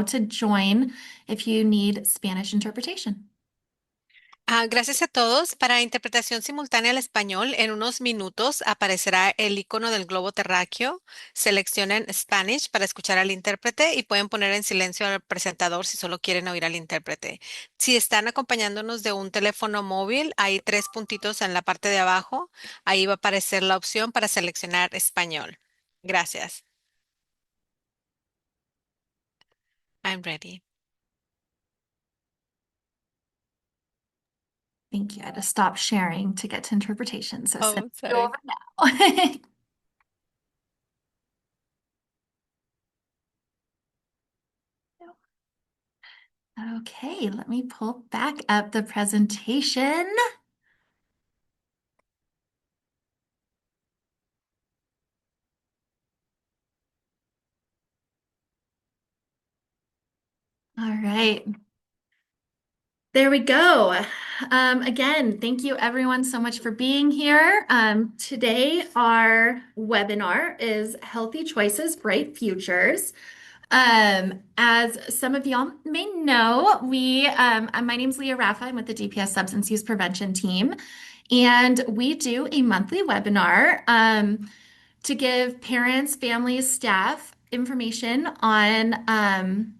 to join if you need Spanish interpretation. Gracias a todos. Para interpretación simultánea al español, en unos minutos aparecerá el icono del globo terráqueo. Seleccionen Spanish para escuchar al intérprete y pueden poner en silencio al presentador si solo quieren oír al intérprete. Si están acompañándonos de un teléfono móvil, hay tres puntitos en la parte de abajo. Ahí va a aparecer la opción para seleccionar español. Gracias. I'm ready. Thank you. I had to stop sharing to get to interpretation. So send Oh, it over sorry. now. Okay, let me pull back up the presentation. All right. There we go. Again, thank you everyone so much for being here. Today, our webinar is Healthy Choices, Bright Futures. As some of y'all may know, my name's Leah Raffa. I'm with the DPS Substance Use Prevention Team, and we do a monthly webinar to give parents, families, staff information on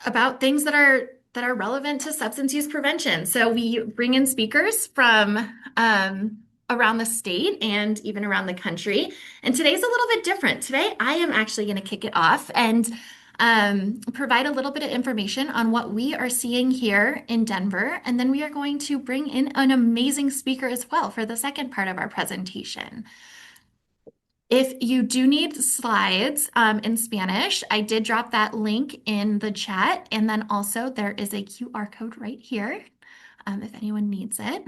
about things that are relevant to substance use prevention. So we bring in speakers from around the state and even around the country. And today's a little bit different. Today, I am actually going to kick it off and provide a little bit of information on what we are seeing here in Denver. And then we are going to bring in an amazing speaker as well for the second part of our presentation. If you do need slides in Spanish, I did drop that link in the chat. And then also there is a QR code right here if anyone needs it.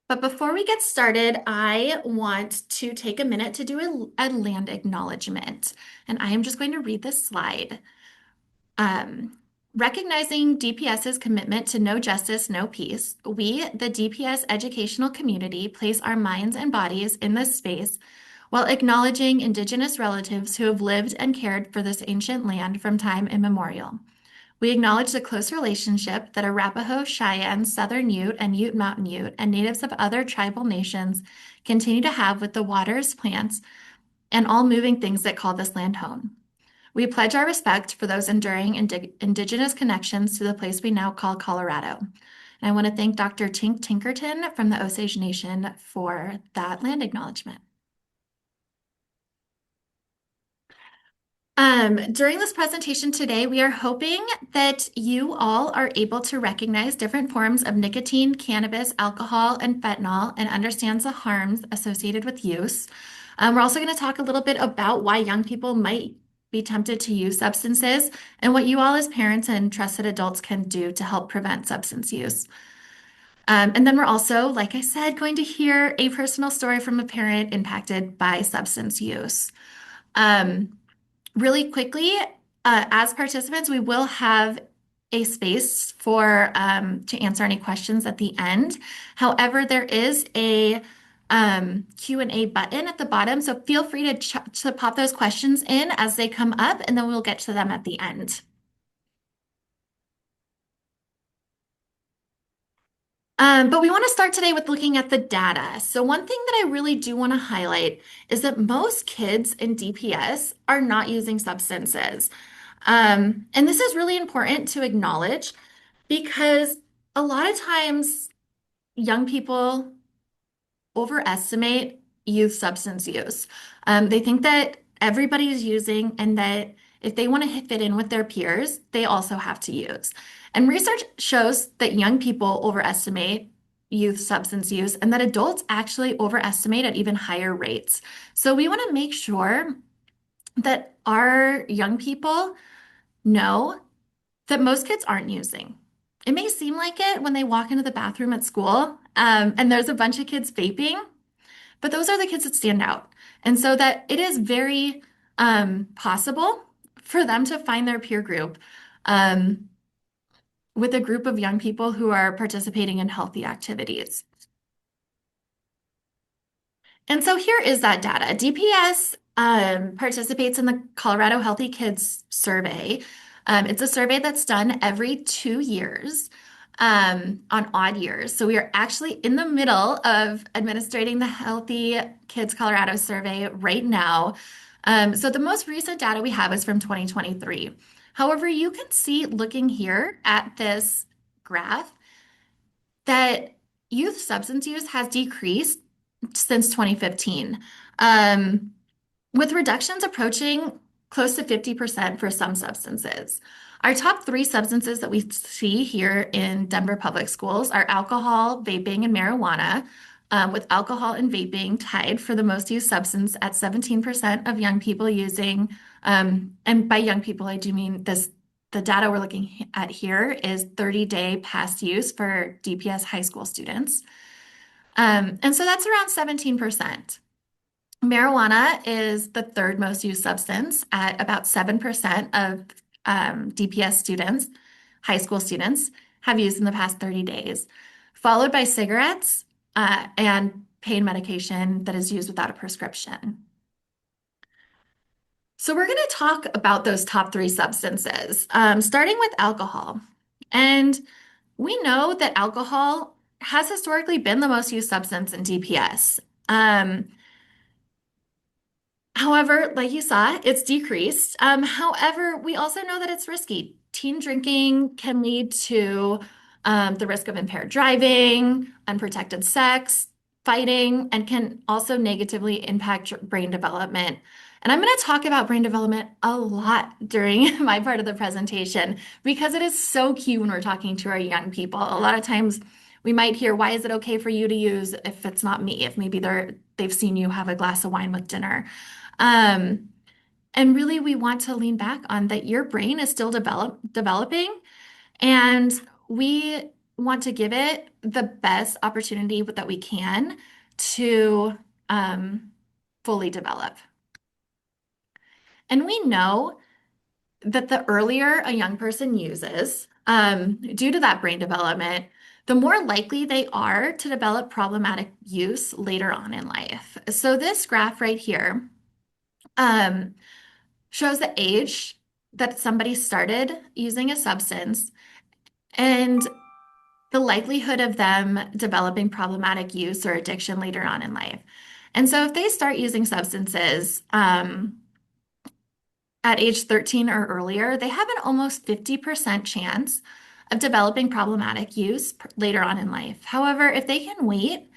But before we get started, I want to take a minute to do a land acknowledgement. And I am just going to read this slide. Um, Recognizing DPS's commitment to no justice, no peace, we, the DPS educational community, place our minds and bodies in this space while acknowledging Indigenous relatives who have lived and cared for this ancient land from time immemorial. We acknowledge the close relationship that Arapaho, Cheyenne, Southern Ute, and Ute Mountain Ute, and natives of other tribal nations continue to have with the waters, plants, and all moving things that call this land home. We pledge our respect for those enduring Indigenous connections to the place we now call Colorado. And I want to thank Dr. Tink Tinkerton from the Osage Nation for that land acknowledgement. During this presentation today, we are hoping that you all are able to recognize different forms of nicotine, cannabis, alcohol, and fentanyl and understands the harms associated with use. We're also going to talk a little bit about why young people might be tempted to use substances and what you all as parents and trusted adults can do to help prevent substance use. And then we're also, like I said, going to hear a personal story from a parent impacted by substance use. Really quickly, as participants, we will have a space for to answer any questions at the end. However, there is a Q&A button at the bottom, so feel free to pop those questions in as they come up, and then we'll get to them at the end. But we want to start today with looking at the data. So one thing that I really do want to highlight is that most kids in DPS are not using substances. And this is really important to acknowledge because a lot of times young people overestimate youth substance use. They think that everybody is using and that if they want to fit in with their peers, they also have to use. And research shows that young people overestimate youth substance use and that adults actually overestimate at even higher rates. So we want to make sure that our young people know that most kids aren't using. It may seem like it when they walk into the bathroom at school, and there's a bunch of kids vaping, but those are the kids that stand out. And so that it is very possible for them to find their peer group um, with a group of young people who are participating in healthy activities. And so here is that data. DPS participates in the Colorado Healthy Kids Survey. It's a survey that's done every 2 years on odd years. So we are actually in the middle of administrating the Healthy Kids Colorado survey right now. So the most recent data we have is from 2023. However, you can see looking here at this graph that youth substance use has decreased since 2015, um, with reductions approaching close to 50% for some substances. Our top three substances that we see here in Denver Public Schools are alcohol, vaping, and marijuana, with alcohol and vaping tied for the most used substance at 17% of young people using, and by young people, I do mean this. The data we're looking at here is 30-day past use for DPS high school students. And so that's around 17%. Marijuana is the third most used substance at about 7% of DPS students, high school students, have used in the past 30 days, followed by cigarettes and pain medication that is used without a prescription. So we're going to talk about those top three substances, starting with alcohol. And we know that alcohol has historically been the most used substance in DPS. However, like you saw, it's decreased. However, we also know that it's risky. Teen drinking can lead to the risk of impaired driving, unprotected sex, fighting, and can also negatively impact brain development. And I'm going to talk about brain development a lot during my part of the presentation because it is so key when we're talking to our young people. A lot of times we might hear, why is it okay for you to use if it's not me? If maybe they've seen you have a glass of wine with dinner. Um, and really, we want to lean back on that your brain is still developing, and we want to give it the best opportunity that we can to fully develop. And we know that the earlier a young person uses, due to that brain development, the more likely they are to develop problematic use later on in life. So this graph right here um, shows the age that somebody started using a substance and the likelihood of them developing problematic use or addiction later on in life. And so if they start using substances at age 13 or earlier, they have an almost 50% chance of developing problematic use later on in life. However, if they can wait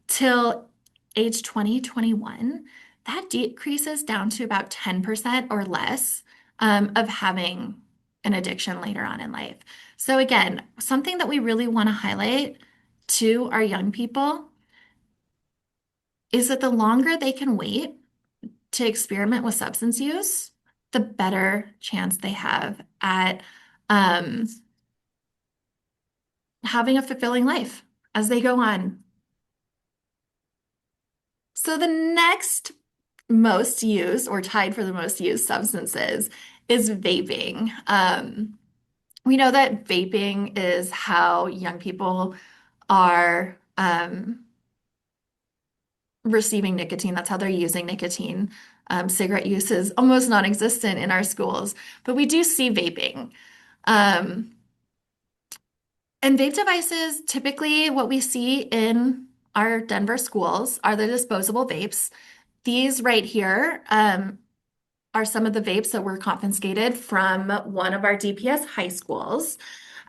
till age 20, 21, that decreases down to about 10% or less of having an addiction later on in life. So, again, something that we really want to highlight to our young people is that the longer they can wait to experiment with substance use, the better chance they have at having a fulfilling life as they go on. So the next most used or tied for the most used substances is vaping. We know that vaping is how young people are receiving nicotine. That's how they're using nicotine. Cigarette use is almost non-existent in our schools, but we do see vaping. Um, and vape devices, typically what we see in our Denver schools are the disposable vapes. These right here are some of the vapes that were confiscated from one of our DPS high schools.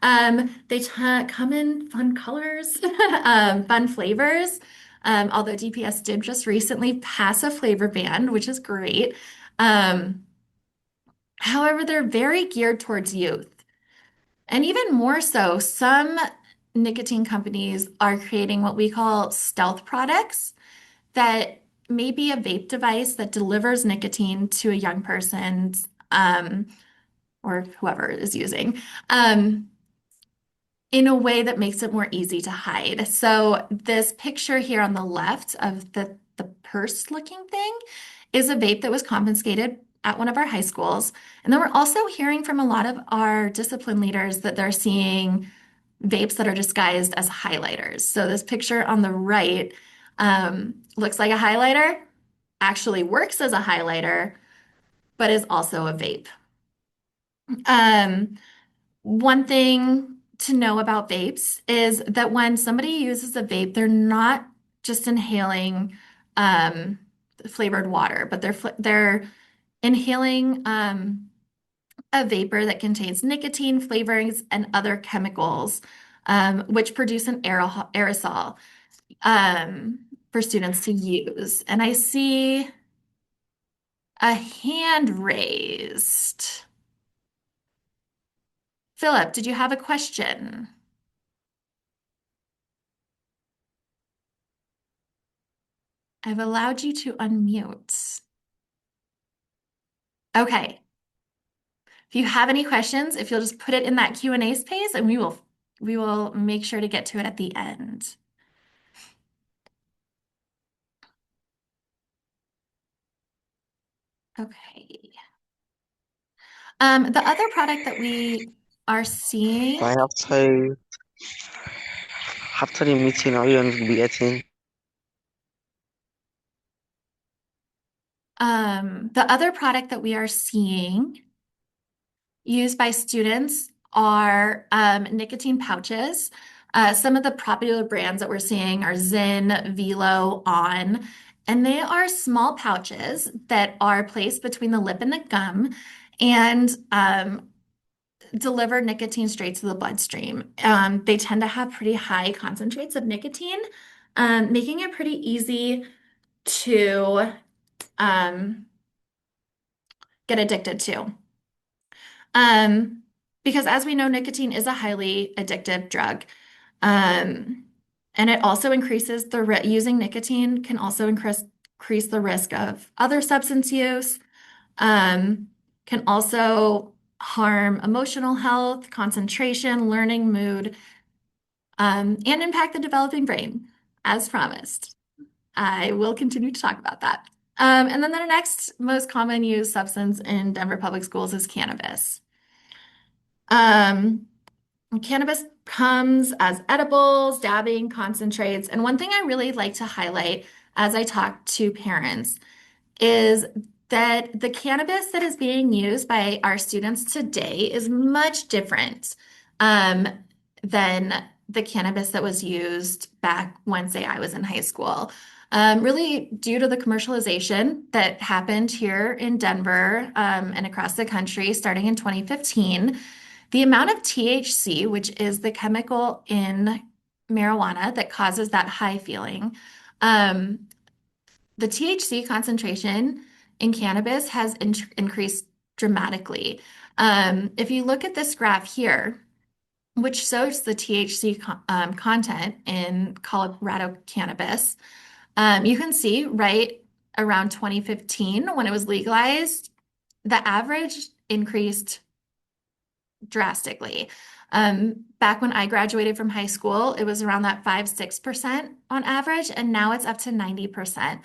They come in fun colors, fun flavors. Although DPS did just recently pass a flavor ban, which is great. Um, However, they're very geared towards youth. And even more so, some nicotine companies are creating what we call stealth products that may be a vape device that delivers nicotine to a young person's or whoever is using in a way that makes it more easy to hide. So this picture here on the left of the purse looking thing is a vape that was confiscated at one of our high schools. And then we're also hearing from a lot of our discipline leaders that they're seeing vapes that are disguised as highlighters. So this picture on the right Looks like a highlighter, actually works as a highlighter, but is also a vape. Um, One thing to know about vapes is that when somebody uses a vape, they're not just inhaling um, flavored water, but they're inhaling a vapor that contains nicotine, flavorings, and other chemicals, which produce an aerosol um, for students to use. And I see a hand raised. Philip, did you have a question? I've allowed you to unmute. Okay. If you have any questions, if you'll just put it in that Q&A space and we will make sure to get to it at the end. Okay. The other product that we are seeing, Right after the meeting, are you going to be getting? the other product that we are seeing used by students are nicotine pouches. Some of the popular brands that we're seeing are Zyn, Velo, On, and they are small pouches that are placed between the lip and the gum and deliver nicotine straight to the bloodstream. They tend to have pretty high concentrates of nicotine, making it pretty easy to um, get addicted to. Um, because as we know, nicotine is a highly addictive drug. Um, and it also increases using nicotine can also increase the risk of other substance use, can also harm emotional health, concentration, learning, mood, and impact the developing brain, as promised. I will continue to talk about that. And then the next most common used substance in Denver public schools is cannabis. Um, Cannabis comes as edibles, dabbing, concentrates. And one thing I really like to highlight as I talk to parents is that the cannabis that is being used by our students today is much different um, than the cannabis that was used back when, say, I was in high school. Really, due to the commercialization that happened here in Denver and across the country starting in 2015, the amount of THC, which is the chemical in marijuana that causes that high feeling, um, the THC concentration in cannabis has increased dramatically. If you look at this graph here, which shows the THC content in Colorado cannabis, you can see right around 2015 when it was legalized, the average increased drastically. Back when I graduated from high school, it was around that 5-6% on average, and now it's up to 90%,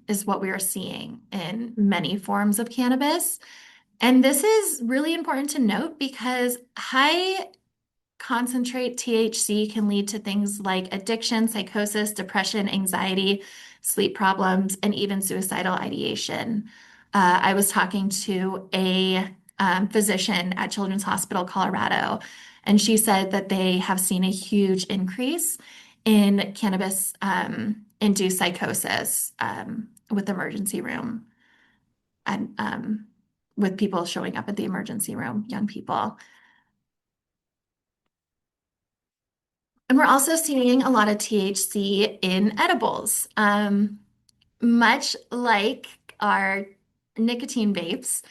is what we are seeing in many forms of cannabis. And this is really important to note because high concentrate THC can lead to things like addiction, psychosis, depression, anxiety, sleep problems, and even suicidal ideation. I was talking to a physician at Children's Hospital Colorado, and she said that they have seen a huge increase in cannabis induced psychosis with emergency room and with people showing up at the emergency room, young people. And we're also seeing a lot of THC in edibles. Much like our nicotine vapes,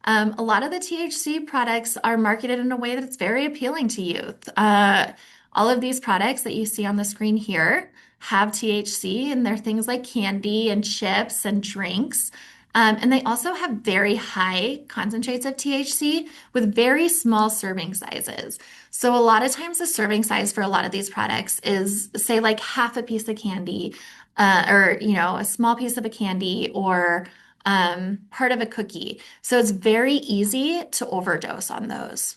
a lot of the THC products are marketed in a way that's very appealing to youth. All of these products that you see on the screen here have THC, and they're things like candy and chips and drinks. And they also have very high concentrates of THC with very small serving sizes. So a lot of times the serving size for a lot of these products is, say, like half a piece of candy, or a small piece of a candy, or part of a cookie. So it's very easy to overdose on those.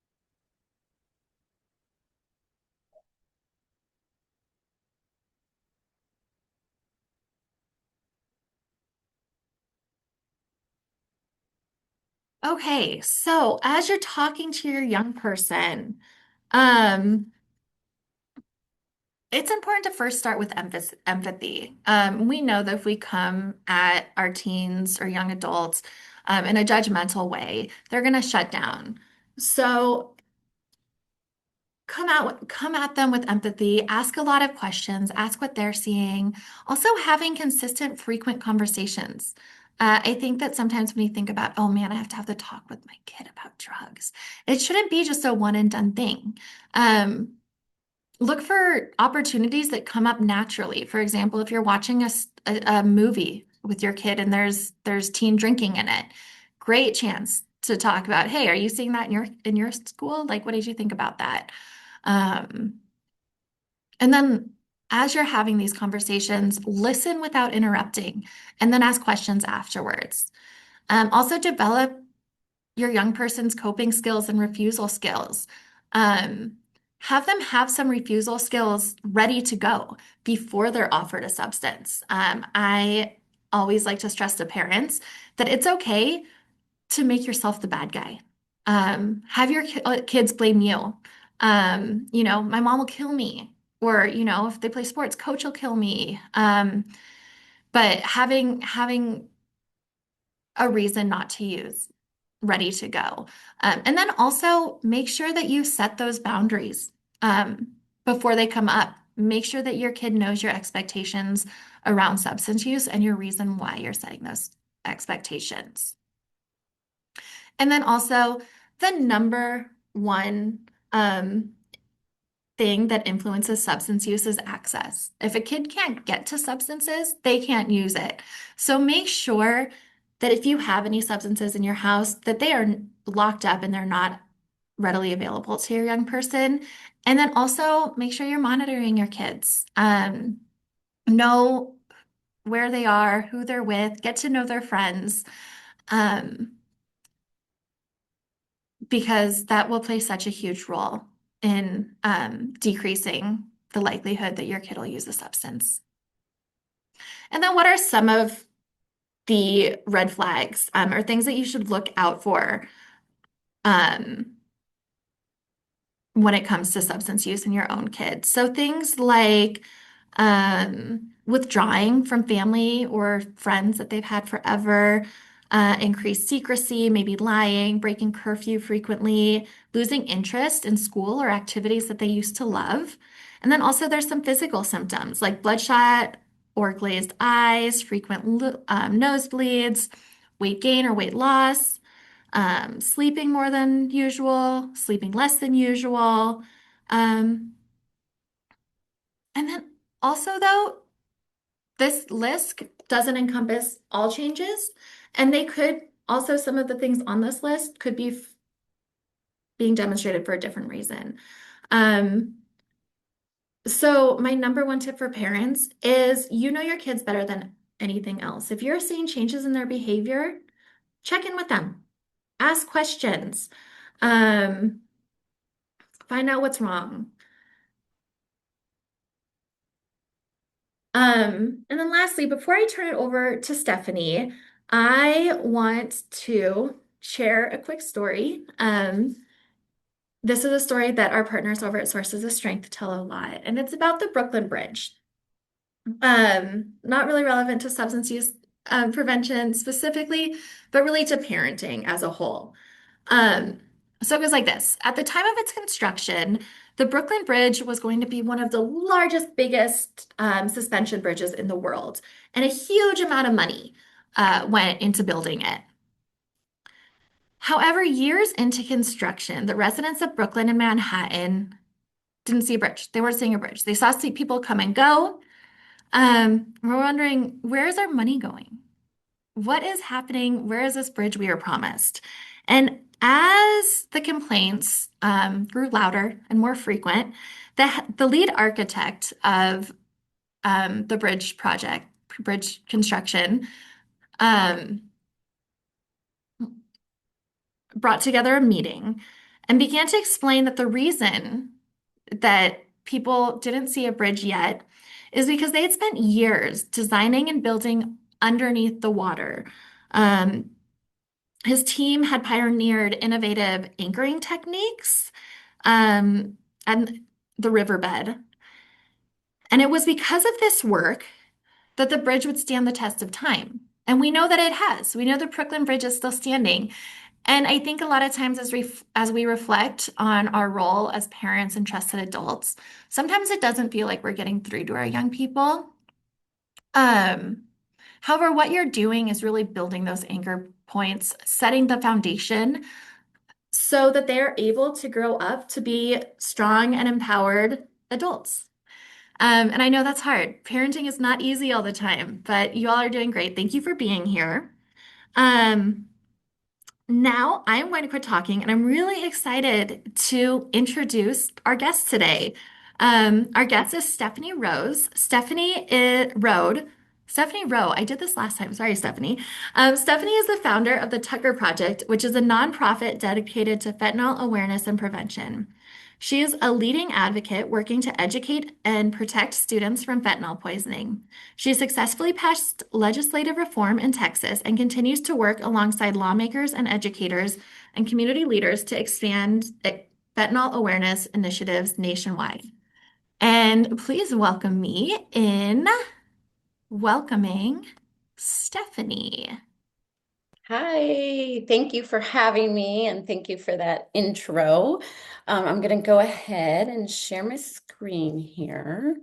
Okay, so as you're talking to your young person, um, it's important to first start with empathy. We know that if we come at our teens or young adults in a judgmental way, they're going to shut down. So come at them with empathy, ask a lot of questions, ask what they're seeing. Also, having consistent, frequent conversations. I think that sometimes when you think about, oh man, I have to have the talk with my kid about drugs, it shouldn't be just a one and done thing. Look for opportunities that come up naturally. For example, if you're watching a movie with your kid and there's teen drinking in it, great chance to talk about, hey, are you seeing that in your school? Like, what did you think about that? Um, and then as you're having these conversations, listen without interrupting, and then ask questions afterwards. Also develop your young person's coping skills and refusal skills. Um, have them have some refusal skills ready to go before they're offered a substance. I always like to stress to parents that it's okay to make yourself the bad guy. Have your kids blame you. My mom will kill me, or if they play sports, coach will kill me. But having a reason not to use ready to go. And then also make sure that you set those boundaries before they come up. Make sure that your kid knows your expectations around substance use and your reason why you're setting those expectations. And then also the number one thing that influences substance use is access. If a kid can't get to substances, they can't use it. So make sure that if you have any substances in your house, that they are locked up and they're not readily available to your young person. And then also make sure you're monitoring your kids. Know where they are, who they're with, get to know their friends. Because that will play such a huge role in decreasing the likelihood that your kid will use a substance. And then what are some of the red flags or things that you should look out for um, when it comes to substance use in your own kids? So things like withdrawing from family or friends that they've had forever, increased secrecy, maybe lying, breaking curfew frequently, losing interest in school or activities that they used to love. And then also there's some physical symptoms like bloodshot or glazed eyes, frequent nosebleeds, weight gain or weight loss, sleeping more than usual, sleeping less than usual. Um, and then also, though, this list doesn't encompass all changes, and they could also, some of the things on this list could be being demonstrated for a different reason. So my number one tip for parents is you know your kids better than anything else. If you're seeing changes in their behavior, check in with them, ask questions, um, find out what's wrong. And then lastly, before I turn it over to Stephanie, I want to share a quick story. This is a story that our partners over at Sources of Strength tell a lot, and it's about the Brooklyn Bridge. Not really relevant to substance use prevention specifically, but really to parenting as a whole. Um, so it goes like this. At the time of its construction, the Brooklyn Bridge was going to be one of the largest, biggest suspension bridges in the world, and a huge amount of money went into building it. However, years into construction, the residents of Brooklyn and Manhattan didn't see a bridge. They weren't seeing a bridge. They saw people come and go. We're wondering, where is our money going? What is happening? Where is this bridge we were promised? And as the complaints grew louder and more frequent, the lead architect of the bridge construction, brought together a meeting and began to explain that the reason that people didn't see a bridge yet is because they had spent years designing and building underneath the water. His team had pioneered innovative anchoring techniques and the riverbed. And it was because of this work that the bridge would stand the test of time. And we know that it has. We know the Brooklyn Bridge is still standing. And I think a lot of times as we reflect on our role as parents and trusted adults, sometimes it doesn't feel like we're getting through to our young people. Um, However, what you're doing is really building those anchor points, setting the foundation so that they're able to grow up to be strong and empowered adults. And I know that's hard. Parenting is not easy all the time, but you all are doing great. Thank you for being here. Um, Now I'm going to quit talking, and I'm really excited to introduce our guest today. Our guest is Stephanie Rose. Stephanie Rowe. I did this last time. Sorry, Stephanie. Stephanie is the founder of the Tucker Project, which is a nonprofit dedicated to fentanyl awareness and prevention. She is a leading advocate working to educate and protect students from fentanyl poisoning. She successfully passed legislative reform in Texas and continues to work alongside lawmakers and educators and community leaders to expand fentanyl awareness initiatives nationwide. And please welcome me in welcoming Stephanie. Hi, thank you for having me and thank you for that intro. I'm going to go ahead and share my screen here.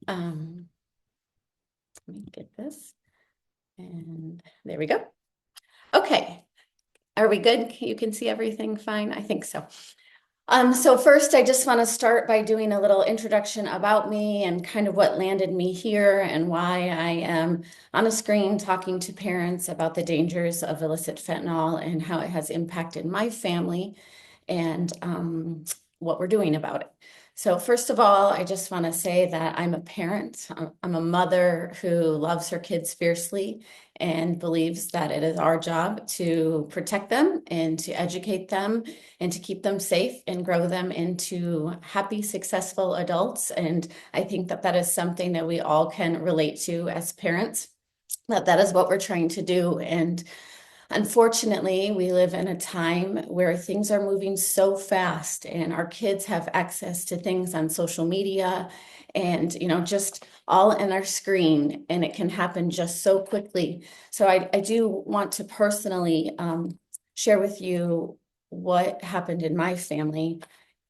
Let me get this. And there we go. Okay, are we good? You can see everything fine? I think so. So first, I just want to start by doing a little introduction about me and kind of what landed me here and why I am on a screen talking to parents about the dangers of illicit fentanyl and how it has impacted my family and what we're doing about it. So first of all, I just want to say that I'm a parent. I'm a mother who loves her kids fiercely and believes that it is our job to protect them and to educate them and to keep them safe and grow them into happy, successful adults. And I think that that is something that we all can relate to as parents, that is what we're trying to do. And unfortunately, we live in a time where things are moving so fast and our kids have access to things on social media and, just all in our screen, and it can happen just so quickly. So I do want to personally share with you what happened in my family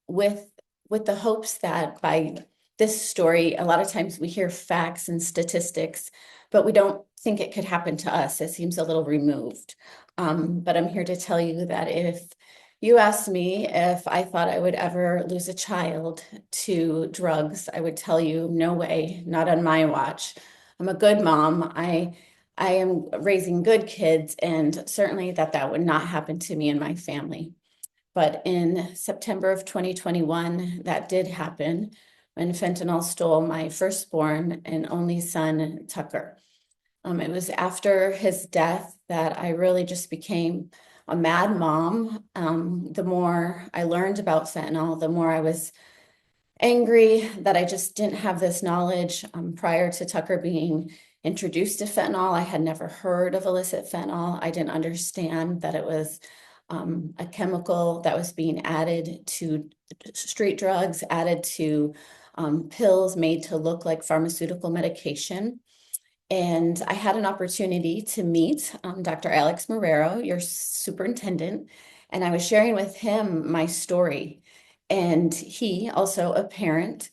with the hopes that by this story, a lot of times we hear facts and statistics, but we don't think it could happen to us. It seems a little removed. But I'm here to tell you that if you asked me if I thought I would ever lose a child to drugs, I would tell you, no way, not on my watch. I'm a good mom. I am raising good kids, and certainly that would not happen to me and my family. But in September of 2021, that did happen when fentanyl stole my firstborn and only son, Tucker. It was after his death that I really just became a mad mom. The more I learned about fentanyl, the more I was angry that I just didn't have this knowledge. Prior to Tucker being introduced to fentanyl, I had never heard of illicit fentanyl. I didn't understand that it was a chemical that was being added to street drugs, added to pills made to look like pharmaceutical medication. And I had an opportunity to meet Dr. Alex Marrero, your superintendent, and I was sharing with him my story. And he, also a parent,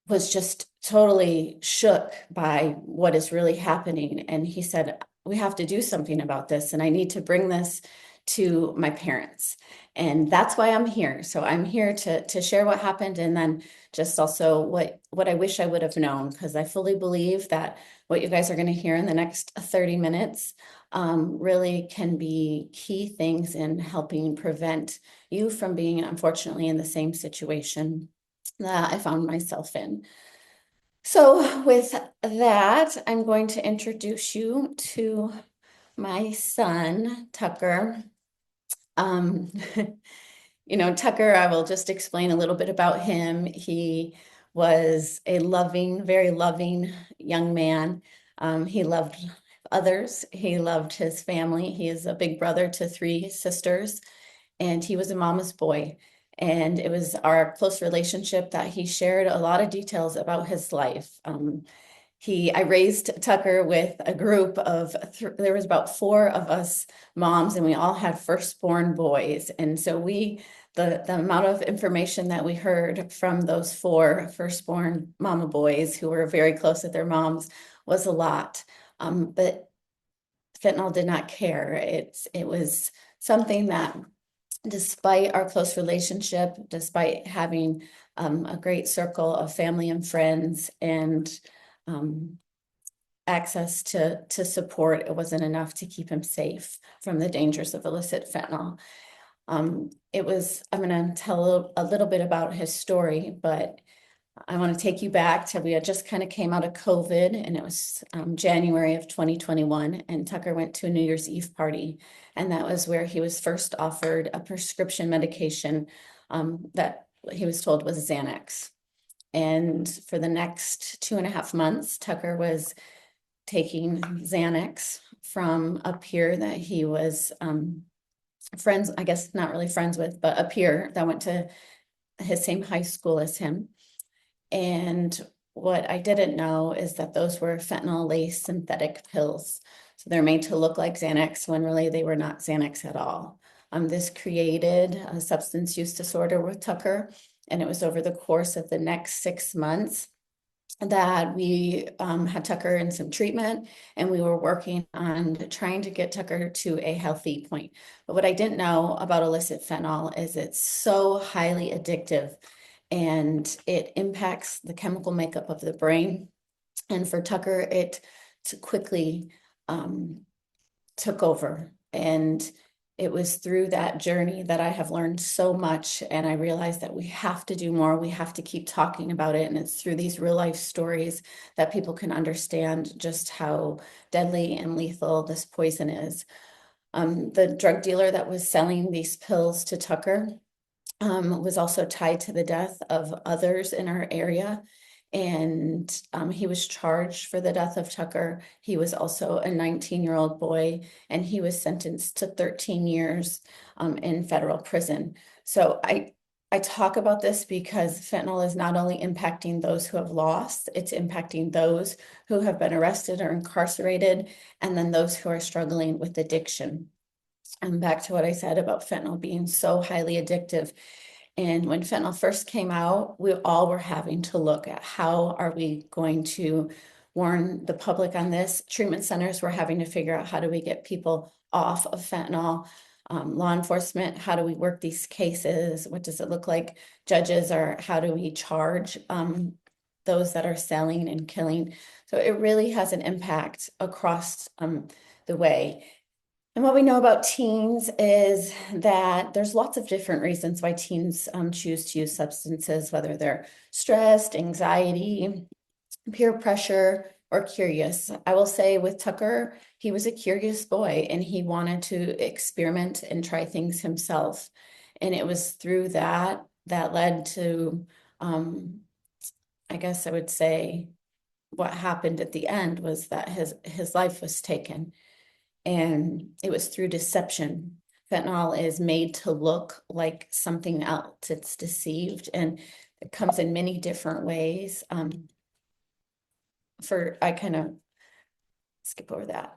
was just totally shook by what is really happening. And he said, we have to do something about this, and I need to bring this to my parents. And that's why I'm here. So I'm here to share what happened, and then just also what I wish I would have known, because I fully believe that what you guys are going to hear in the next 30 minutes really can be key things in helping prevent you from being, unfortunately, in the same situation that I found myself in. So with that, I'm going to introduce you to my son, Tucker. Tucker, I will just explain a little bit about him. He was a loving, very loving young man. He loved others. He loved his family. He is a big brother to 3 sisters, and he was a mama's boy. And it was our close relationship that he shared a lot of details about his life. I raised Tucker with a group of, there was about 4 of us moms, and we all had firstborn boys. And so the amount of information that we heard from those 4 firstborn mama boys who were very close with their moms was a lot. But fentanyl did not care. It was something that, despite our close relationship, despite having a great circle of family and friends and access to support, it wasn't enough to keep him safe from the dangers of illicit fentanyl. I'm going to tell a little bit about his story, but I want to take you back to, we had just kind of came out of COVID, and it was January of 2021, and Tucker went to a New Year's Eve party, and that was where he was first offered a prescription medication that he was told was Xanax. And for the next 2.5 months, Tucker was taking Xanax from a peer that he was friends, I guess not really friends with, but a peer that went to his same high school as him. And what I didn't know is that those were fentanyl-laced synthetic pills. So they're made to look like Xanax when really they were not Xanax at all. This created a substance use disorder with Tucker, and it was over the course of the next 6 months that we had Tucker in some treatment, and we were working on trying to get Tucker to a healthy point. But what I didn't know about illicit fentanyl is it's so highly addictive, and it impacts the chemical makeup of the brain. And for Tucker, it quickly took over. And it was through that journey that I have learned so much, and I realized that we have to do more. We have to keep talking about it, and it's through these real life stories that people can understand just how deadly and lethal this poison is. The drug dealer that was selling these pills to Tucker was also tied to the death of others in our area. And he was charged for the death of Tucker. He was also a 19-year-old boy, and he was sentenced to 13 years in federal prison. So I talk about this because fentanyl is not only impacting those who have lost, it's impacting those who have been arrested or incarcerated, and then those who are struggling with addiction. And back to what I said about fentanyl being so highly addictive. And when fentanyl first came out, we all were having to look at how are we going to warn the public on this. Treatment centers were having to figure out how do we get people off of fentanyl. Law enforcement, how do we work these cases? What does it look like? Judges are, how do we charge those that are selling and killing? So it really has an impact across the way. And what we know about teens is that there's lots of different reasons why teens choose to use substances, whether they're stressed, anxiety, peer pressure, or curious. I will say with Tucker, he was a curious boy, and he wanted to experiment and try things himself. And it was through that led to, I guess I would say, what happened at the end was that his life was taken. And it was through deception. Fentanyl is made to look like something else. It's deceived, and it comes in many different ways. I kind of skip over that.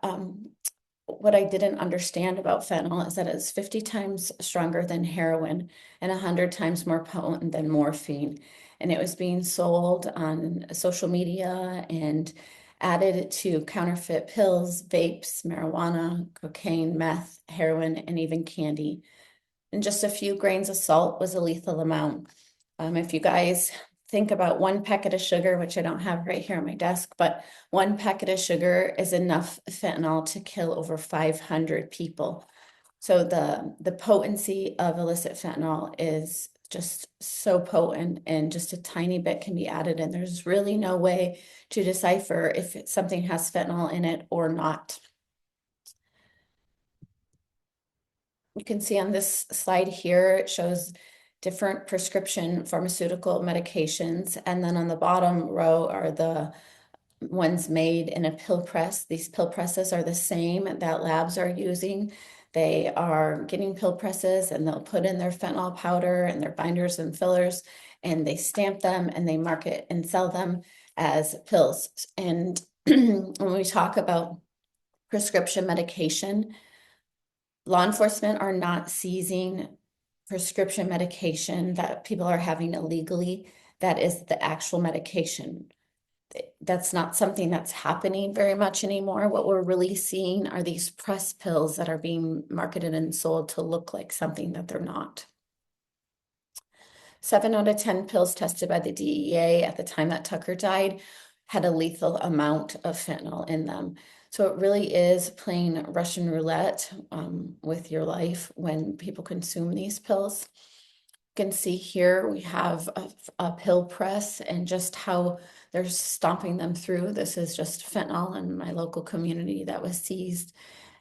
What I didn't understand about fentanyl is that it's 50 times stronger than heroin and 100 times more potent than morphine. And it was being sold on social media and added to counterfeit pills, vapes, marijuana, cocaine, meth, heroin, and even candy. And just a few grains of salt was a lethal amount. If you guys think about 1 packet of sugar, which I don't have right here on my desk, but 1 packet of sugar is enough fentanyl to kill over 500 people. So the potency of illicit fentanyl is just so potent, and just a tiny bit can be added, and there's really no way to decipher if something has fentanyl in it or not. You can see on this slide here, it shows different prescription pharmaceutical medications, and then on the bottom row are the ones made in a pill press. These pill presses are the same that labs are using. They are getting pill presses and they'll put in their fentanyl powder and their binders and fillers, and they stamp them and they market and sell them as pills. And when we talk about prescription medication, law enforcement are not seizing prescription medication that people are having illegally. That is the actual medication. That's not something that's happening very much anymore. What we're really seeing are these press pills that are being marketed and sold to look like something that they're not. 7 out of 10 pills tested by the DEA at the time that Tucker died had a lethal amount of fentanyl in them. So it really is playing Russian roulette with your life when people consume these pills. You can see here we have a pill press and just how they're stomping them through. This is just fentanyl in my local community that was seized.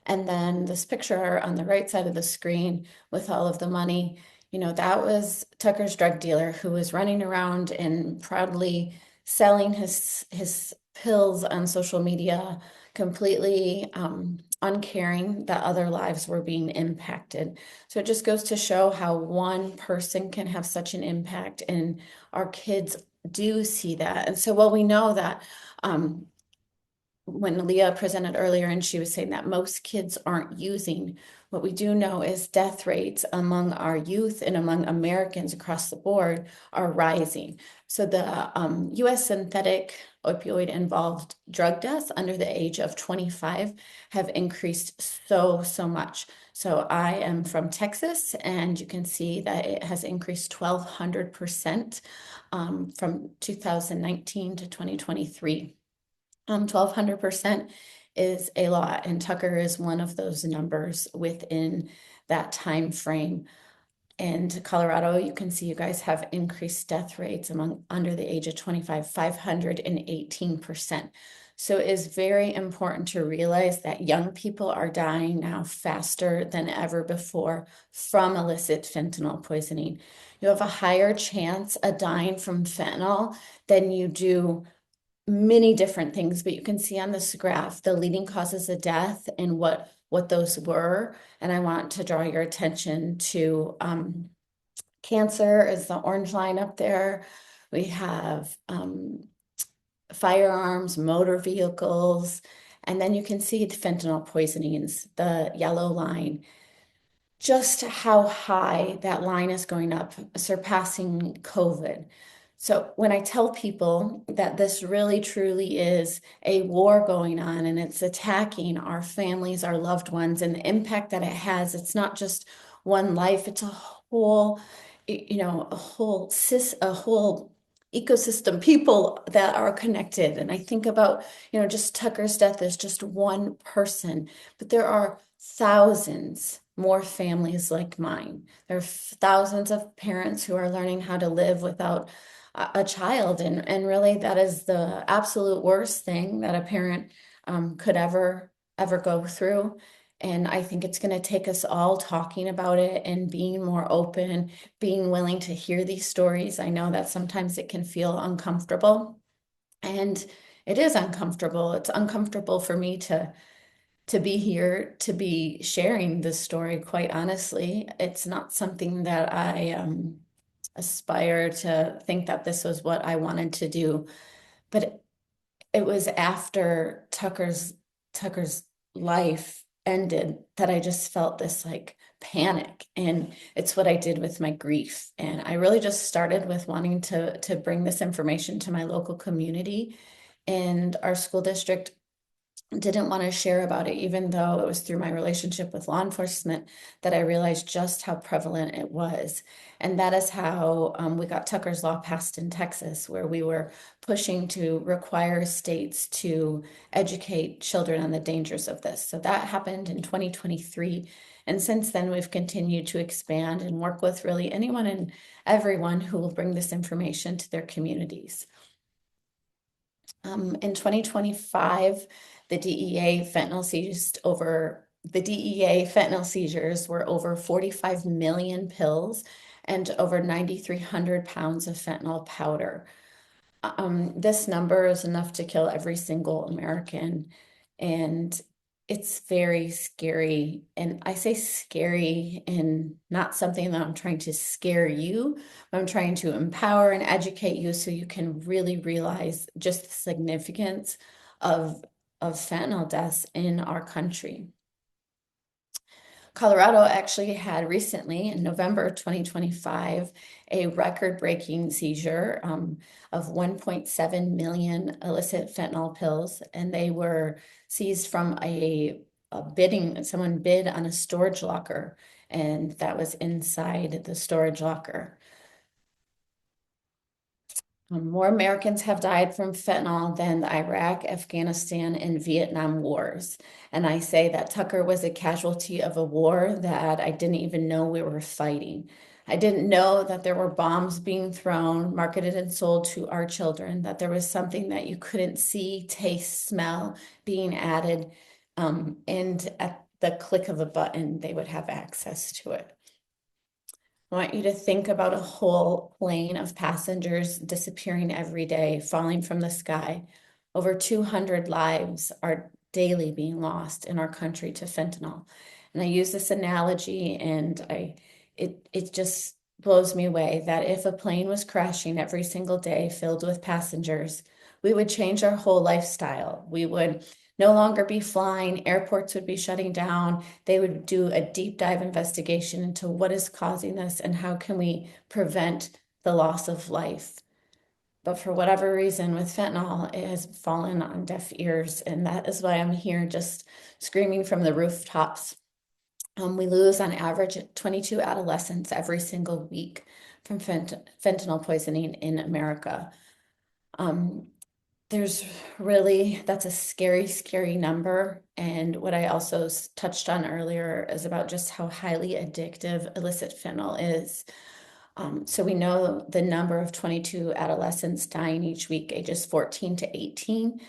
And then this picture on the right side of the screen with all of the money, you know, that was Tucker's drug dealer who was running around and proudly selling his pills on social media, completely uncaring that other lives were being impacted. So it just goes to show how one person can have such an impact, and our kids do see that. And so while we know that when Leah presented earlier and she was saying that most kids aren't using, what we do know is death rates among our youth and among Americans across the board are rising. So the US synthetic opioid involved drug deaths under the age of 25 have increased so much. So I am from Texas, and you can see that it has increased 1,200% from 2019 to 2023. 1,200% is a lot, and Tucker is one of those numbers within that time frame. And Colorado, you can see you guys have increased death rates among under the age of 25, 518%. So it is very important to realize that young people are dying now faster than ever before from illicit fentanyl poisoning. You have a higher chance of dying from fentanyl than you do many different things, but you can see on this graph the leading causes of death and what those were. And I want to draw your attention to cancer is the orange line up there. We have firearms, motor vehicles, and then you can see the fentanyl poisonings, the yellow line. Just how high that line is going up, surpassing COVID. So when I tell people that this really truly is a war going on and it's attacking our families, our loved ones, and the impact that it has, it's not just one life, it's a whole, you know, a whole ecosystem, people that are connected. And I think about, you know, just Tucker's death is just one person, but there are thousands more families like mine. There are thousands of parents who are learning how to live without a child, and really that is the absolute worst thing that a parent could ever go through. And I think it's going to take us all talking about it and being more open, being willing to hear these stories. I know that sometimes it can feel uncomfortable, and it is uncomfortable. It's uncomfortable for me to be here, to be sharing this story. Quite honestly, it's not something that I aspire to think that this was what I wanted to do. But it was after Tucker's life ended that I just felt this like panic, and it's what I did with my grief. And I really just started with wanting to bring this information to my local community, and our school district didn't want to share about it, even though it was through my relationship with law enforcement that I realized just how prevalent it was. And that is how we got Tucker's Law passed in Texas, where we were pushing to require states to educate children on the dangers of this. So that happened in 2023. And since then, we've continued to expand and work with really anyone and everyone who will bring this information to their communities. In 2025, the DEA fentanyl seizures were over 45 million pills and over 9,300 pounds of fentanyl powder. this number is enough to kill every single American, and it's very scary. And I say scary and not something that I'm trying to scare you, but I'm trying to empower and educate you so you can really realize just the significance of fentanyl deaths in our country. Colorado actually had recently, in November 2025, a record-breaking seizure of 1.7 million illicit fentanyl pills, and they were seized from a bidding. Someone bid on a storage locker, and that was inside the storage locker. More Americans have died from fentanyl than the Iraq, Afghanistan, and Vietnam wars. And I say that Tucker was a casualty of a war that I didn't even know we were fighting. I didn't know that there were bombs being thrown, marketed and sold to our children, that there was something that you couldn't see, taste, smell being added. And at the click of a button, they would have access to it. I want you to think about a whole plane of passengers disappearing every day, falling from the sky. Over 200 lives are daily being lost in our country to fentanyl. And I use this analogy, and it just blows me away that if a plane was crashing every single day filled with passengers, we would change our whole lifestyle. We would no longer be flying, airports would be shutting down. They would do a deep dive investigation into what is causing this and how can we prevent the loss of life. But for whatever reason, with fentanyl, it has fallen on deaf ears, and that is why I'm here just screaming from the rooftops. We lose on average 22 adolescents every single week from fentanyl poisoning in America. That's a scary, scary number. And what I also touched on earlier is about just how highly addictive illicit fentanyl is. So we know the number of 22 adolescents dying each week, ages 14 to 18.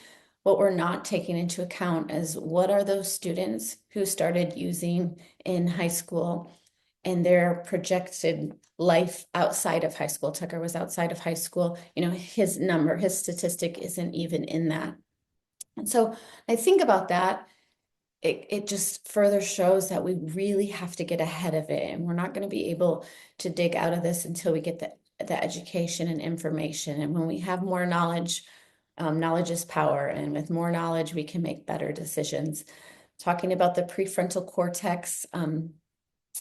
What we're not taking into account is what are those students who started using in high school and their projected life outside of high school. Tucker was outside of high school. His statistic isn't even in that. And so I think about that. It just further shows that we really have to get ahead of it. And we're not going to be able to dig out of this until we get the education and information. And when we have more knowledge, knowledge is power. And with more knowledge, we can make better decisions. Talking about the prefrontal cortex,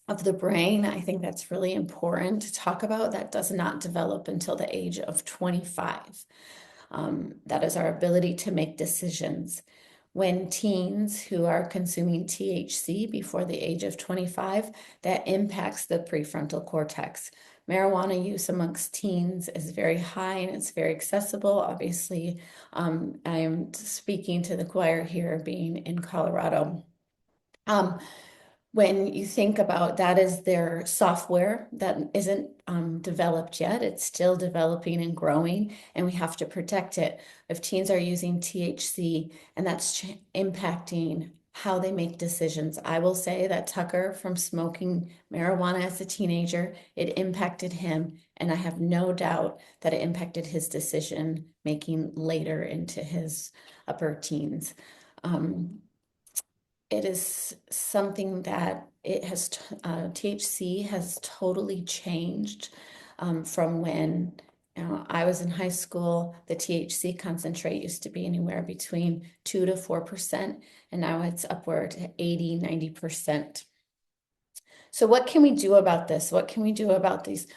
of the brain, I think that's really important to talk about. That does not develop until the age of 25. That is our ability to make decisions. When teens who are consuming THC before the age of 25, that impacts the prefrontal cortex. Marijuana use amongst teens is very high and it's very accessible. Obviously, I'm speaking to the choir here, being in Colorado. When you think about that, is their software that isn't developed yet. It's still developing and growing, and we have to protect it. If teens are using THC and that's impacting how they make decisions, I will say that Tucker, from smoking marijuana as a teenager, it impacted him, and I have no doubt that it impacted his decision making later into his upper teens. It is something that THC has totally changed from when I was in high school. The THC concentrate used to be anywhere between 2 to 4%, and now it's upward to 80, 90%. So what can we do about this? What can we do about these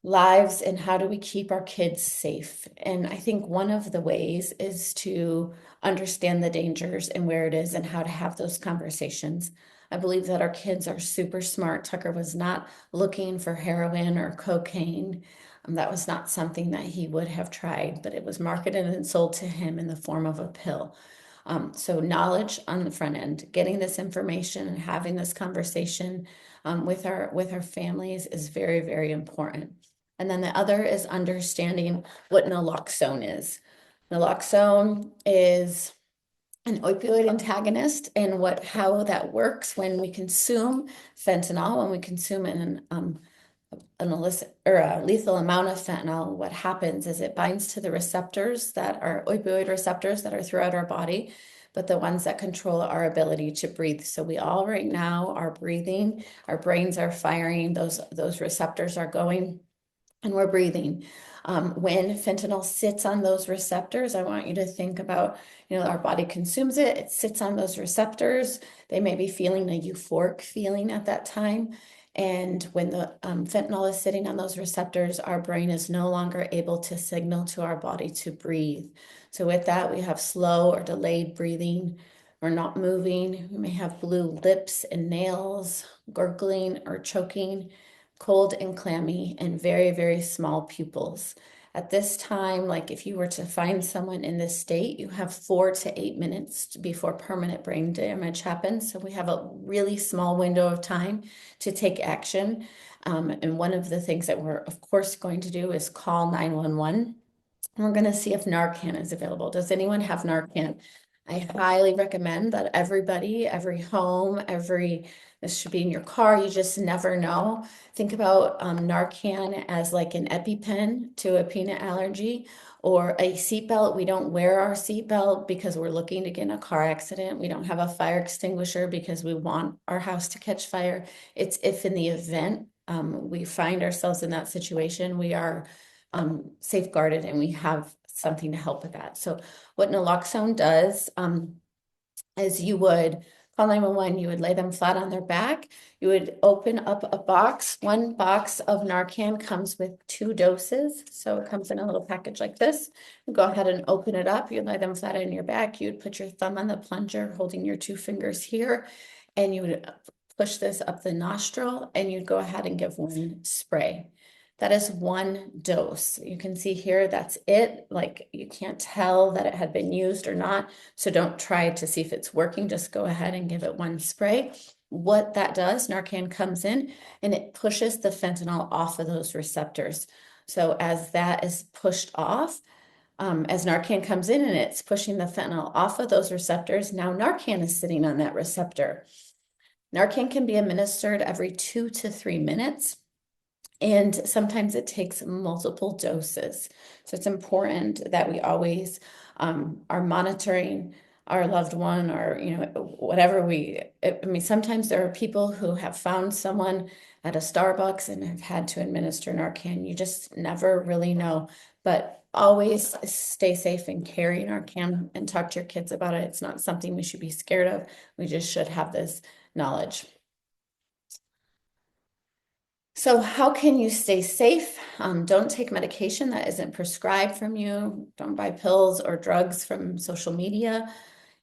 lives, and how do we keep our kids safe? And I think one of the ways is to understand the dangers and where it is and how to have those conversations. I believe that our kids are super smart. Tucker was not looking for heroin or cocaine. That was not something that he would have tried, but it was marketed and sold to him in the form of a pill. So knowledge on the front end, getting this information and having this conversation with our families is very, very important. And then the other is understanding what naloxone is. Naloxone is an opioid antagonist, and how that works when we consume fentanyl, when we consume it in an illicit or a lethal amount of fentanyl, what happens is it binds to the receptors that are opioid receptors that are throughout our body, but the ones that control our ability to breathe. So we all right now are breathing, our brains are firing, those receptors are going, and we're breathing. When fentanyl sits on those receptors, I want you to think about, our body consumes it, it sits on those receptors. They may be feeling a euphoric feeling at that time. And when the fentanyl is sitting on those receptors, our brain is no longer able to signal to our body to breathe. So with that, we have slow or delayed breathing. We're not moving. We may have blue lips and nails, gurgling or choking, cold and clammy, and very, very small pupils. At this time, like if you were to find someone in this state, you have 4 to 8 minutes before permanent brain damage happens. So we have a really small window of time to take action. And one of the things that we're, of course, going to do is call 911. And we're going to see if Narcan is available. Does anyone have Narcan? I highly recommend that everybody, every home, this should be in your car. You just never know. Think about Narcan as like an EpiPen to a peanut allergy, or a seatbelt. We don't wear our seatbelt because we're looking to get in a car accident. We don't have a fire extinguisher because we want our house to catch fire. It's if in the event we find ourselves in that situation, we are safeguarded and we have something to help with that. So what naloxone does is you would call 911, you would lay them flat on their back, you would open up a box. One box of Narcan comes with 2 doses. So it comes in a little package like this. You go ahead and open it up, you lay them flat on your back, you would put your thumb on the plunger, holding your 2 fingers here, and you would push this up the nostril, and you'd go ahead and give 1 spray. That is 1 dose. You can see here, that's it. Like you can't tell that it had been used or not. So don't try to see if it's working. Just go ahead and give it 1 spray. What that does, Narcan comes in and it pushes the fentanyl off of those receptors. So as that is pushed off, as Narcan comes in and it's pushing the fentanyl off of those receptors, now Narcan is sitting on that receptor. Narcan can be administered every 2 to 3 minutes. And sometimes it takes multiple doses. So it's important that we always are monitoring our loved one, or, whatever sometimes there are people who have found someone at a Starbucks and have had to administer Narcan. You just never really know, but always stay safe and carry Narcan and talk to your kids about it. It's not something we should be scared of. We just should have this knowledge. So how can you stay safe? Don't take medication that isn't prescribed from you. Don't buy pills or drugs from social media.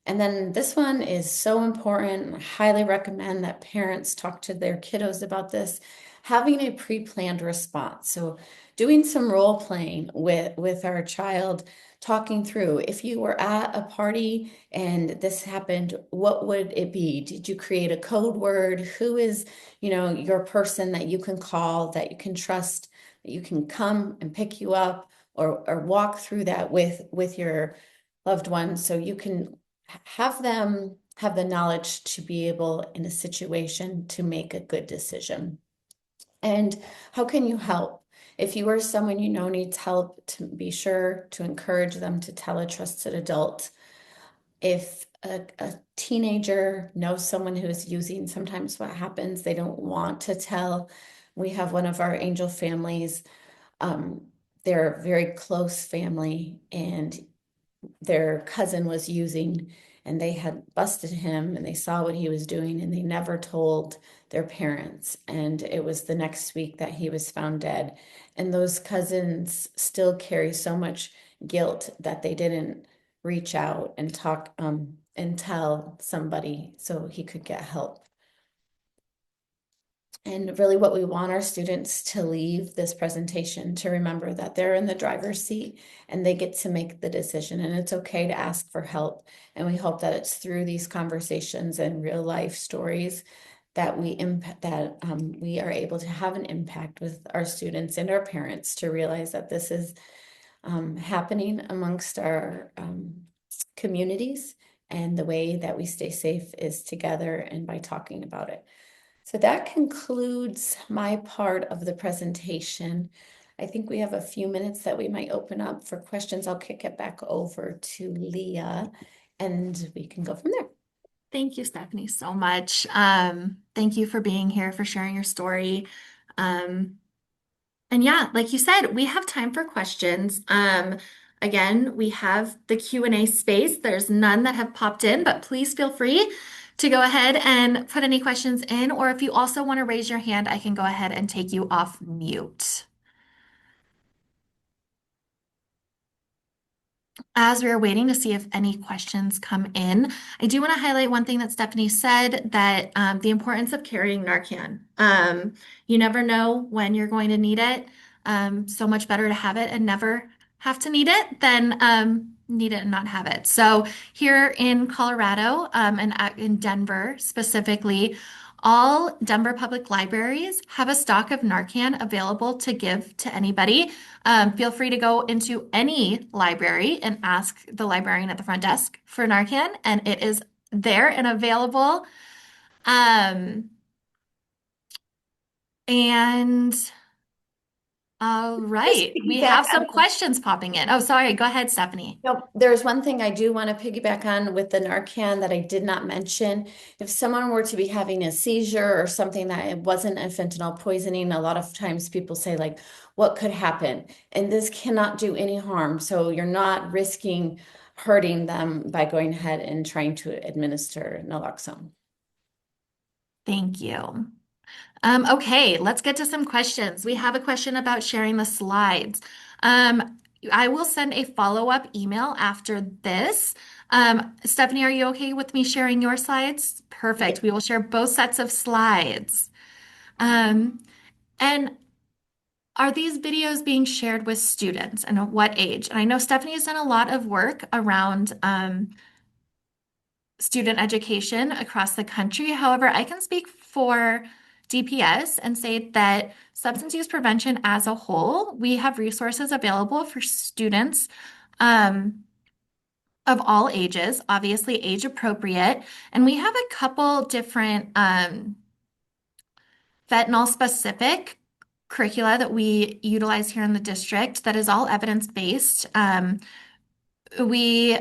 And then this one is so important. I highly recommend that parents talk to their kiddos about this, having a pre-planned response. So doing some role playing with our child, talking through, if you were at a party and this happened, what would it be? Did you create a code word? Who is, your person that you can call, that you can trust, that you can come and pick you up, or walk through that with your loved one, so you can have them have the knowledge to be able in a situation to make a good decision. And how can you help? If you are someone needs help, to be sure to encourage them to tell a trusted adult. If a teenager knows someone who is using, sometimes what happens, they don't want to tell. We have one of our angel families, they're a very close family, and their cousin was using, and they had busted him, and they saw what he was doing, and they never told their parents. And it was the next week that he was found dead. And those cousins still carry so much guilt that they didn't reach out and talk and tell somebody so he could get help. And really what we want our students to leave this presentation to remember that they're in the driver's seat and they get to make the decision, and it's okay to ask for help. And we hope that it's through these conversations and real life stories that we are able to have an impact with our students and our parents to realize that this is happening amongst our communities, and the way that we stay safe is together and by talking about it. So that concludes my part of the presentation. I think we have a few minutes that we might open up for questions. I'll kick it back over to Leah and we can go from there. Thank you, Stephanie, so much. Thank you for being here, for sharing your story. And yeah, like you said, we have time for questions. Again, we have the Q&A space. There's none that have popped in, but please feel free to go ahead and put any questions in, or if you also want to raise your hand, I can go ahead and take you off mute. As we are waiting to see if any questions come in, I do want to highlight one thing that Stephanie said, that the importance of carrying Narcan. You never know when you're going to need it. So much better to have it and never have to need it than need it and not have it. So here in Colorado, and in Denver specifically, all Denver public libraries have a stock of Narcan available to give to anybody. Feel free to go into any library and ask the librarian at the front desk for Narcan, and it is there and available. And all right, we piggyback have some on- questions popping in. Oh, sorry, go ahead, Stephanie. No, there's one thing I do want to piggyback on with the Narcan that I did not mention. If someone were to be having a seizure or something that it wasn't a fentanyl poisoning, a lot of times people say like, what could happen? And this cannot do any harm. So you're not risking hurting them by going ahead and trying to administer naloxone. Thank you. Okay, let's get to some questions. We have a question about sharing the slides. I will send a follow-up email after this. Stephanie, are you okay with me sharing your slides? Perfect. We will share both sets of slides. And are these videos being shared with students, and at what age? And I know Stephanie has done a lot of work around student education across the country. However, I can speak for DPS and say that substance use prevention as a whole, we have resources available for students of all ages, obviously age appropriate. And we have a couple different fentanyl specific curricula that we utilize here in the district that is all evidence-based. A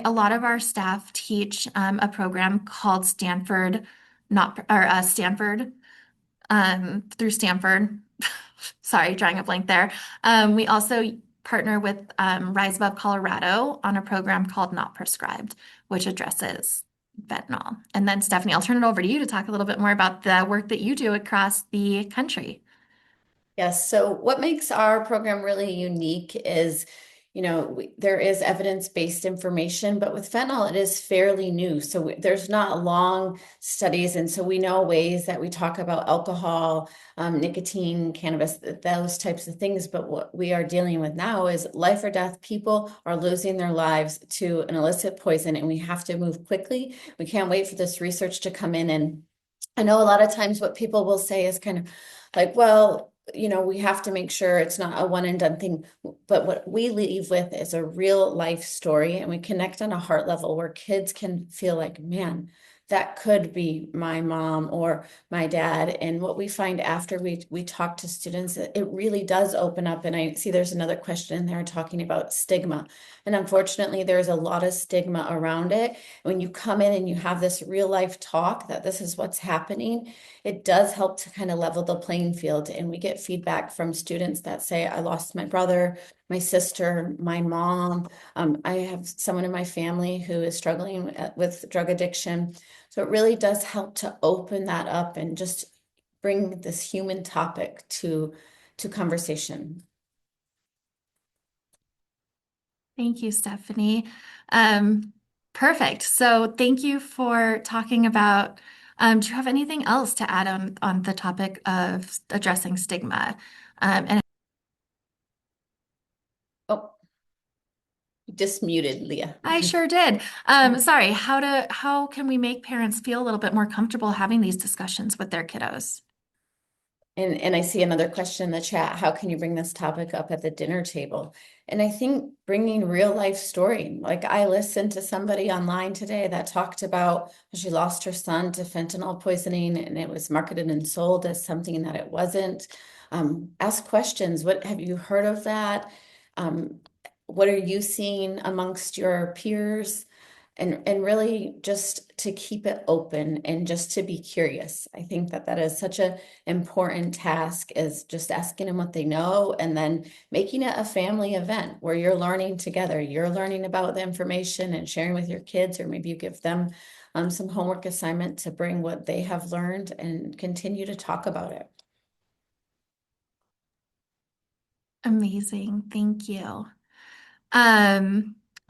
lot of our staff teach a program called Stanford, Stanford, through Stanford. Sorry, drawing a blank there. We also partner with Rise Above Colorado on a program called Not Prescribed, which addresses fentanyl. And then Stephanie, I'll turn it over to you to talk a little bit more about the work that you do across the country. Yes. So what makes our program really unique is, there is evidence-based information, but with fentanyl, it is fairly new. So there's not long studies. And so we know ways that we talk about alcohol, nicotine, cannabis, those types of things. But what we are dealing with now is life or death. People are losing their lives to an illicit poison, and we have to move quickly. We can't wait for this research to come in. And I know a lot of times what people will say is kind of like, well, we have to make sure it's not a one and done thing. But what we leave with is a real life story, and we connect on a heart level where kids can feel like, man, that could be my mom or my dad. And what we find after we talk to students, it really does open up. And I see there's another question in there talking about stigma. And unfortunately, there's a lot of stigma around it. When you come in and you have this real life talk that this is what's happening, it does help to kind of level the playing field. And we get feedback from students that say, I lost my brother, my sister, my mom. I have someone in my family who is struggling with drug addiction. So it really does help to open that up and just bring this human topic to conversation. Thank you, Stephanie. Perfect. So thank you for talking about, do you have anything else to add on the topic of addressing stigma? And Oh, you just muted, Leah. I sure did. Sorry, how can we make parents feel a little bit more comfortable having these discussions with their kiddos? And I see another question in the chat. How can you bring this topic up at the dinner table? And I think bringing real life story. Like I listened to somebody online today that talked about she lost her son to fentanyl poisoning and it was marketed and sold as something that it wasn't. Ask questions. What have you heard of that? What are you seeing amongst your peers? And really just to keep it open and just to be curious. I think that that is such a important task, is just asking them what they know and then making it a family event where you're learning together. You're learning about the information and sharing with your kids, or maybe you give them some homework assignment to bring what they have learned and continue to talk about it. Amazing. Thank you.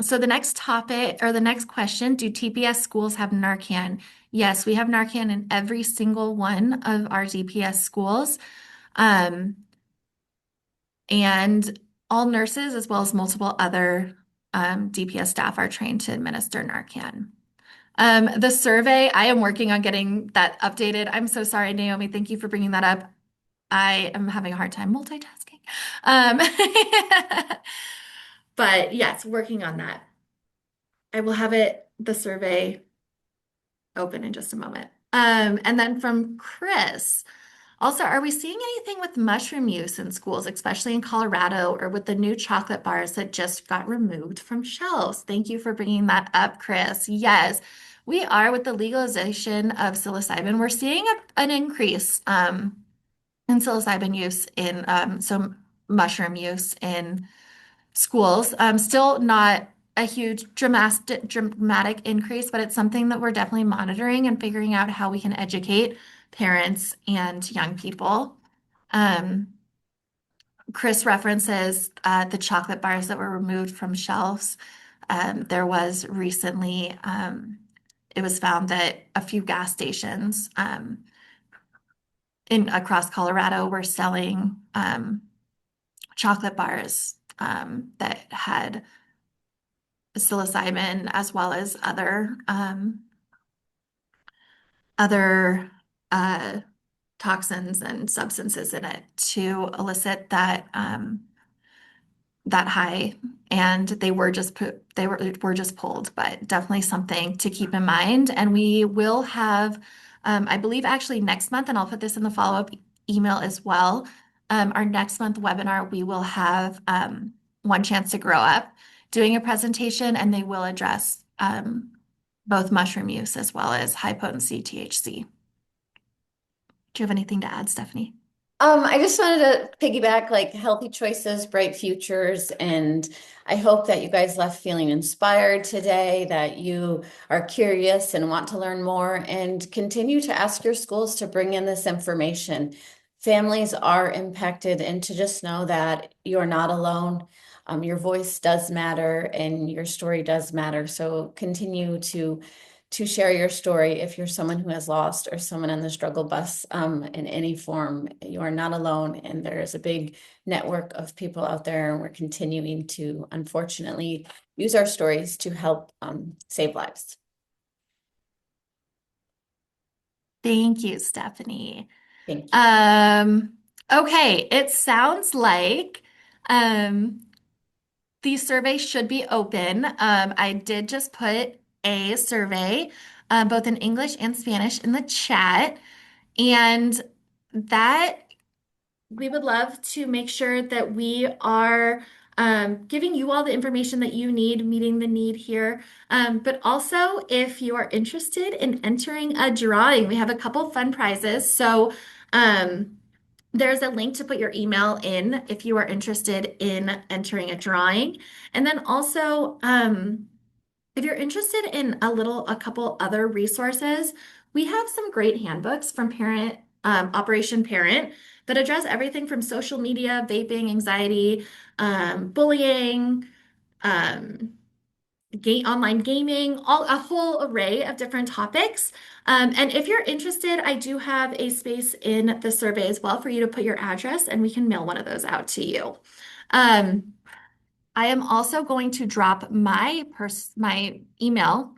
So the next topic or the next question, do TPS schools have Narcan? Yes, we have Narcan in every single one of our DPS schools. And all nurses, as well as multiple other DPS staff, are trained to administer Narcan. The survey, I am working on getting that updated. I'm so sorry, Naomi. Thank you for bringing that up. I am having a hard time multitasking. But yes, working on that. I will have the survey open in just a moment. And then from Chris, also, are we seeing anything with mushroom use in schools, especially in Colorado, or with the new chocolate bars that just got removed from shelves? Thank you for bringing that up, Chris. Yes, we are with the legalization of psilocybin. We're seeing an increase in psilocybin use in so mushroom use in schools. Still not a huge dramatic increase, but it's something that we're definitely monitoring and figuring out how we can educate parents and young people. Chris references the chocolate bars that were removed from shelves. There was recently, it was found that a few gas stations across Colorado were selling chocolate bars that had psilocybin as well as other toxins and substances in it to elicit that high, and they were just pulled, but definitely something to keep in mind. And we will have, I believe actually next month, and I'll put this in the follow-up email as well. Our next month webinar, we will have One Chance to Grow Up doing a presentation, and they will address both mushroom use as well as high potency THC. Do you have anything to add, Stephanie? I just wanted to piggyback, like, healthy choices, bright futures, and I hope that you guys left feeling inspired today, that you are curious and want to learn more, and continue to ask your schools to bring in this information. Families are impacted, and to just know that you're not alone. Your voice does matter and your story does matter. So continue to share your story. If you're someone who has lost or someone on the struggle bus in any form, you are not alone. And there is a big network of people out there. And we're continuing to, unfortunately, use our stories to help save lives. Thank you, Stephanie. Thank you. Okay, it sounds like the survey should be open. I did just put a survey, both in English and Spanish, in the chat, and that we would love to make sure that we are giving you all the information that you need, meeting the need here. But also, if you are interested in entering a drawing, we have a couple fun prizes. So there's a link to put your email in if you are interested in entering a drawing. And then also, if you're interested in a couple other resources, we have some great handbooks from Operation Parent that address everything from social media, vaping, anxiety, bullying, online gaming, a whole array of different topics. And if you're interested, I do have a space in the survey as well for you to put your address, and we can mail one of those out to you. I am also going to drop my email